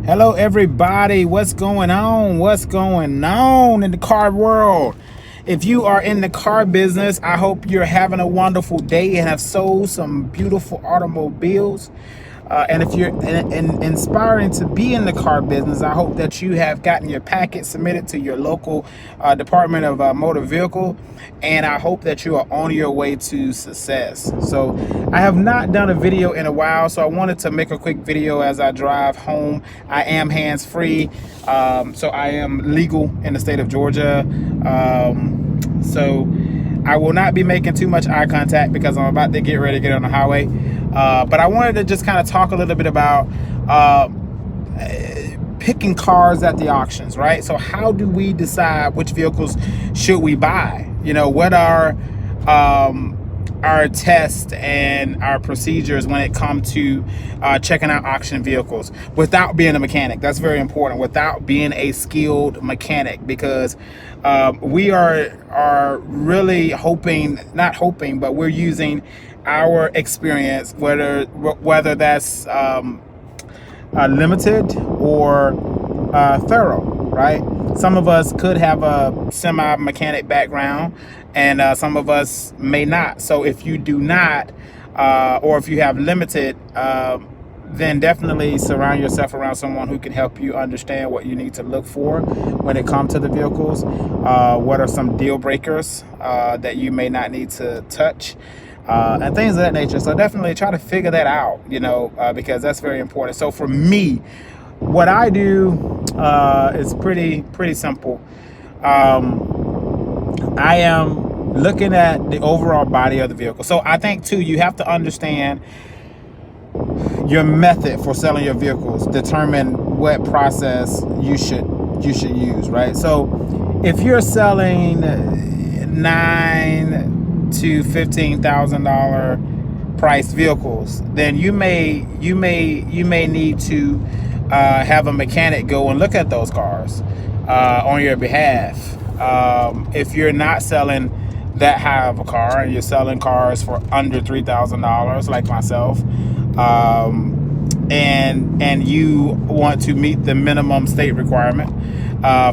Hello, everybody. What's going on? What's going on in the car world? If you are in the car business, I hope you're having a wonderful day and have sold some beautiful automobiles. And if you're inspiring to be in the car business, I hope that you have gotten your packet submitted to your local Department of Motor Vehicle, and I hope that you are on your way to success. So I have not done a video in a while, so I wanted to make a quick video as I drive home. I am hands-free, so I am legal in the state of Georgia. So I will not be making too much eye contact because I'm about to get ready to get on the highway. But I wanted to just kind of talk a little bit about picking cars at the auctions, right? So how do we decide which vehicles should we buy? You know, what are our tests and our procedures when it comes to checking out auction vehicles without being a mechanic? That's very important, without being a skilled mechanic, because we are really not hoping, but we're using our experience, whether that's limited or thorough, right? Some of us could have a semi-mechanic background, and some of us may not. So if you do not, or if you have limited, then definitely surround yourself around someone who can help you understand what you need to look for when it comes to the vehicles. What are some deal breakers that you may not need to touch? And things of that nature. So definitely try to figure that out, you know, because that's very important. So for me, what I do is pretty simple. I am looking at the overall body of the vehicle. So I think too, you have to understand your method for selling your vehicles. Determine what process you should use, right? So if you're selling $9,000 to $15,000 priced vehicles, then you may need to have a mechanic go and look at those cars on your behalf. If you're not selling that high of a car and you're selling cars for under $3,000, like myself, and you want to meet the minimum state requirement,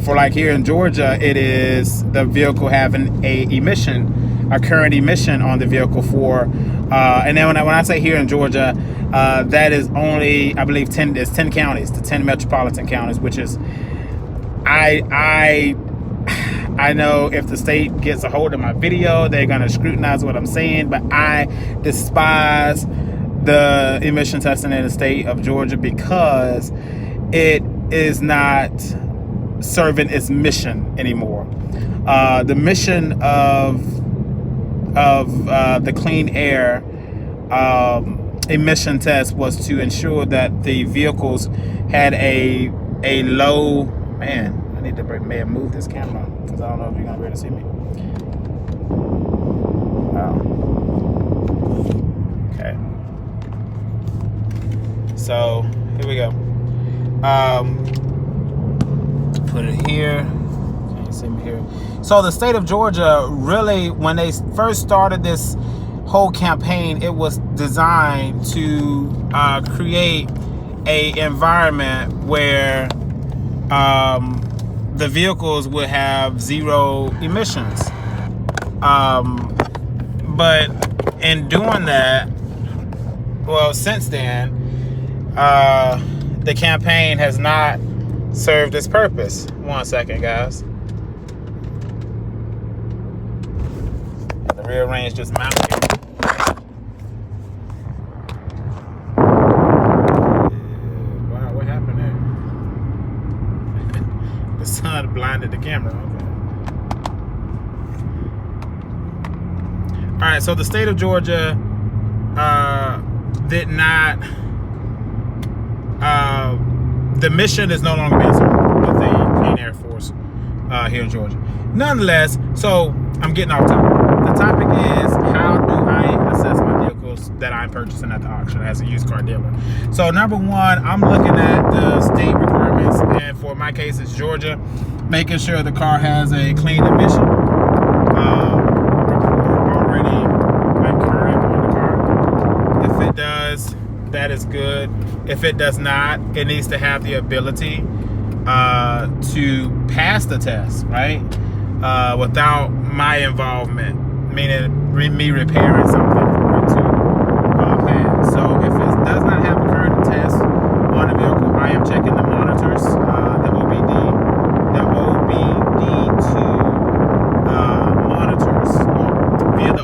for like here in Georgia, it is the vehicle having a current emission on the vehicle for, and then when I say here in Georgia, that is only, I believe, 10 counties, the 10 metropolitan counties, which is, I know if the state gets a hold of my video, they're gonna scrutinize what I'm saying, but I despise the emission testing in the state of Georgia because it is not serving its mission anymore. The mission of the clean air emission test was to ensure that the vehicles had a low, man, I need to may have moved this camera because I don't know if you're gonna be able to see me. Okay. So here we go. Put it here. Can't see me here. So the state of Georgia, really, when they first started this whole campaign, it was designed to create a environment where the vehicles would have zero emissions. But in doing that, well, since then, the campaign has not served its purpose. 1 second, guys. The rear range just mounted. Wow, what happened there? The sun blinded the camera. Okay. All right, so the state of Georgia did not. The mission is no longer being served with the Clean Air Force here in Georgia. Nonetheless, so I'm getting off topic. The topic is, how do I assess my vehicles that I'm purchasing at the auction as a used car dealer? So number one, I'm looking at the state requirements, and for my case, it's Georgia, making sure the car has a clean emission report already like current on the car. If it does, that is good. If it does not, it needs to have the ability to pass the test, right? Without my involvement, meaning me repairing something for it to pass. So if it does not have a current test on the vehicle, I am checking the monitors, the OBD2 monitors via the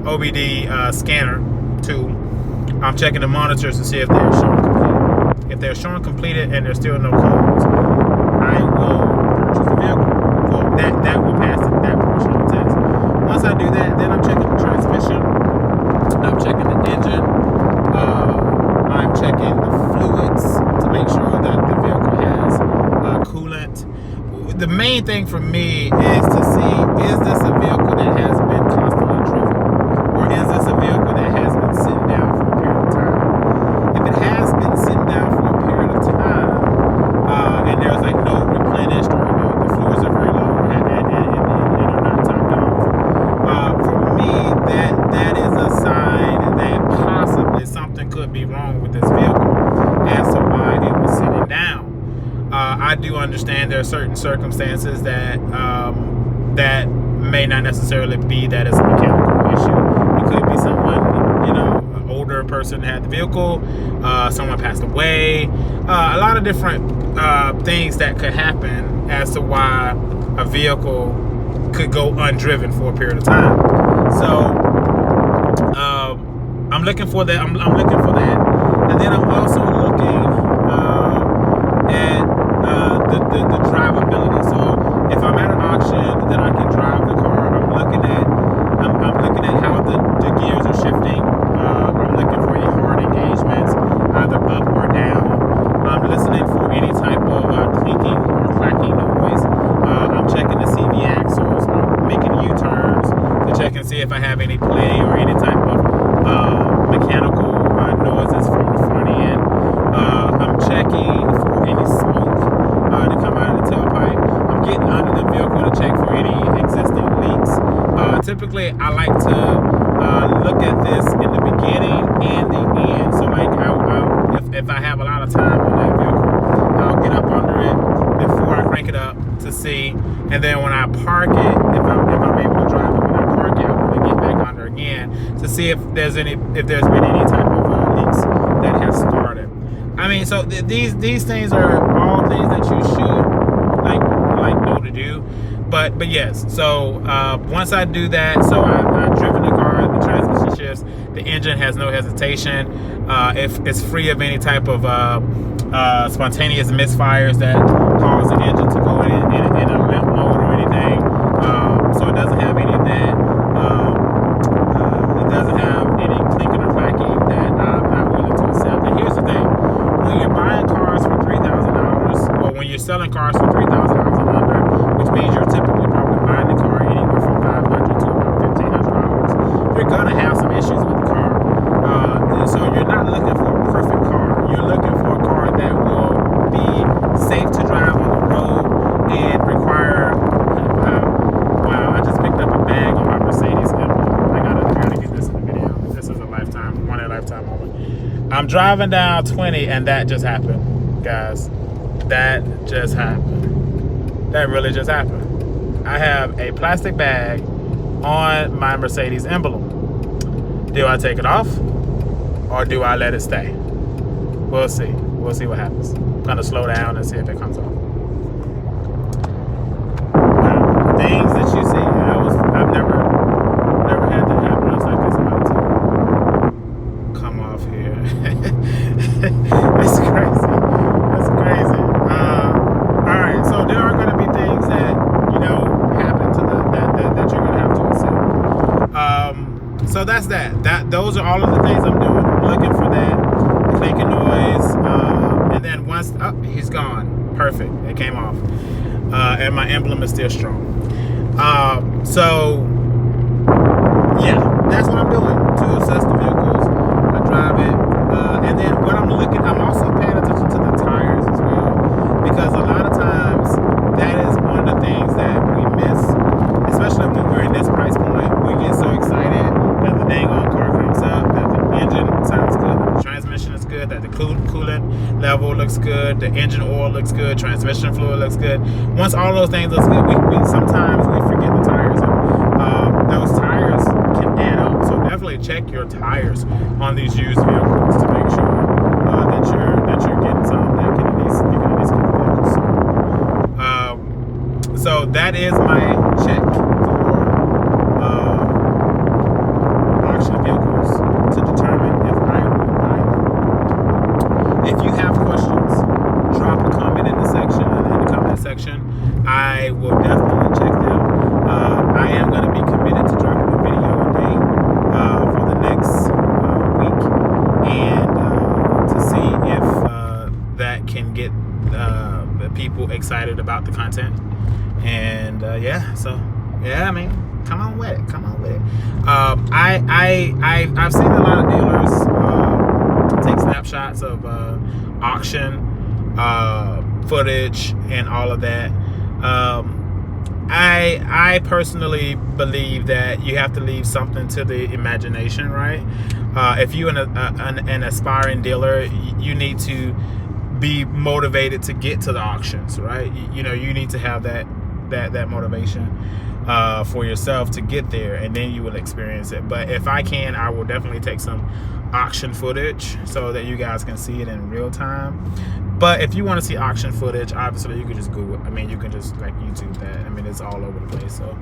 OBD scanner tool. I'm checking the monitors to see if they're showing completed. If they're showing completed and there's still no codes, I will purchase the vehicle. Well, that will pass that portion of the test. Once I do that, then I'm checking the transmission. I'm checking the engine. I'm checking the fluids to make sure that the vehicle has coolant. The main thing for me is to see, is this a vehicle that has been constantly driven? Or is this a vehicle that has been sitting down for a period of time? If it has been sitting down for a period of time, and there's like no replenished, or the fluids are very low and are not topped off, for me, that is a sign that possibly something could be wrong with this vehicle as to why it was sitting down. I do understand there are certain circumstances that that may not necessarily be that it's a mechanical issue. It could be someone, an older person had the vehicle, someone passed away, a lot of different things that could happen as to why a vehicle could go undriven for a period of time. So I'm looking for that. I'm looking for that, and then I'm also looking at the drivability. So if I'm at an auction that I can drive the car, I'm looking at how the gears are shifting. I'm looking for any hard engagements, either up or down. I'm listening for any type of clinking or clacking noise. I'm checking the CV axles. I'm making U-turns to check and see if I have any play or any type of mechanical noises from the front end. I'm checking for any smoke to come out of the tailpipe. I'm getting under the vehicle to check for any existing leaks. Typically, I like to look at this in the beginning and the end. So, like, if I have a lot of time on that vehicle, I'll get up under it before I crank it up to see. And then when I park it, if I'm able to drive it, when I park it, I want to get back under again to see if there's been any type of leaks that have started. I mean, so these things are all things that you should like know to do. But yes, so once I do that, so I've driven the car, the transmission shifts, the engine has no hesitation. If it's free of any type of spontaneous misfires that cause the engine to go in a limp mode or anything. So it doesn't have any of that. It doesn't have any clinking or clacking that I'm not willing to accept. And here's the thing: when you're buying cars for $3,000, or when you're selling cars for $3,000 and under, which means you're typically probably buying the car anywhere from $500 to about $1,500, you're gonna have some issues with the car. And so you're not looking for a perfect car. You're looking for a car that will be safe to drive on the road and require. Wow! I just picked up a bag on my Mercedes emblem. I gotta get this in the video. This is a lifetime moment. I'm driving down 20 and that just happened, guys. That just happened. That really just happened. I have a plastic bag on my Mercedes emblem. Do I take it off or do I let it stay? We'll see. We'll see what happens. I'm gonna slow down and see if it comes off. Wow. Things that you see. I've never had that happen. Looks like it's about to come off here. That's crazy. That's crazy. Alright, so there are gonna be things that happen to that you're gonna have to accept. So that's that. Those are all of the things I'm doing. I'm looking for that clinking noise, and then once he's gone. Perfect. It came off, and my emblem is still strong. So yeah, that's what I'm doing to assess the vehicles. I drive it, and then what I'm also paying attention to the tires as well, because a lot of times that is one of the things that we miss, especially when we're in this price point. We get so excited that the dang on car cranks up, that the engine sounds coolant level looks good, the engine oil looks good, transmission fluid looks good. Once all those things look good, we sometimes we forget the tires. And, those tires can add up. So definitely check your tires on these used vehicles to make sure that you're getting some that can at least get the vehicle. So that is my check for auction vehicles to determine if I will buy them. If you have questions, drop a comment in the comment section. I will definitely check them. I am going to be committed to dropping a video a day for the next week, and to see if that can get the people excited about the content. And I mean, come on with it. I've seen a lot of dealers take snapshots of auction footage and all of that. I personally believe that you have to leave something to the imagination, right? If you're an aspiring dealer, you need to be motivated to get to the auctions, right? You need to have that motivation for yourself to get there, and then you will experience it. But if I can, I will definitely take some auction footage so that you guys can see it in real time. But if you want to see auction footage, obviously you can just Google. I mean, you can just like YouTube that. I mean, it's all over the place. So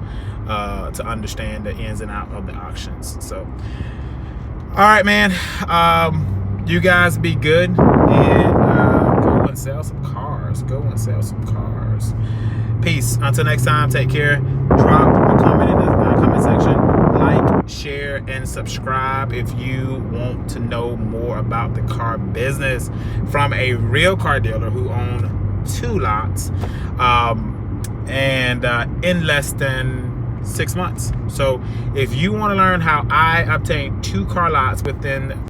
to understand the ins and outs of the auctions. So all right, man. You guys be good and go and sell some cars. Peace. Until next time, take care. Drop a comment in the comment section. Like, share, and subscribe if you want to know more about the car business from a real car dealer who owned 2 lots and in less than 6 months. So if you want to learn how I obtained 2 car lots within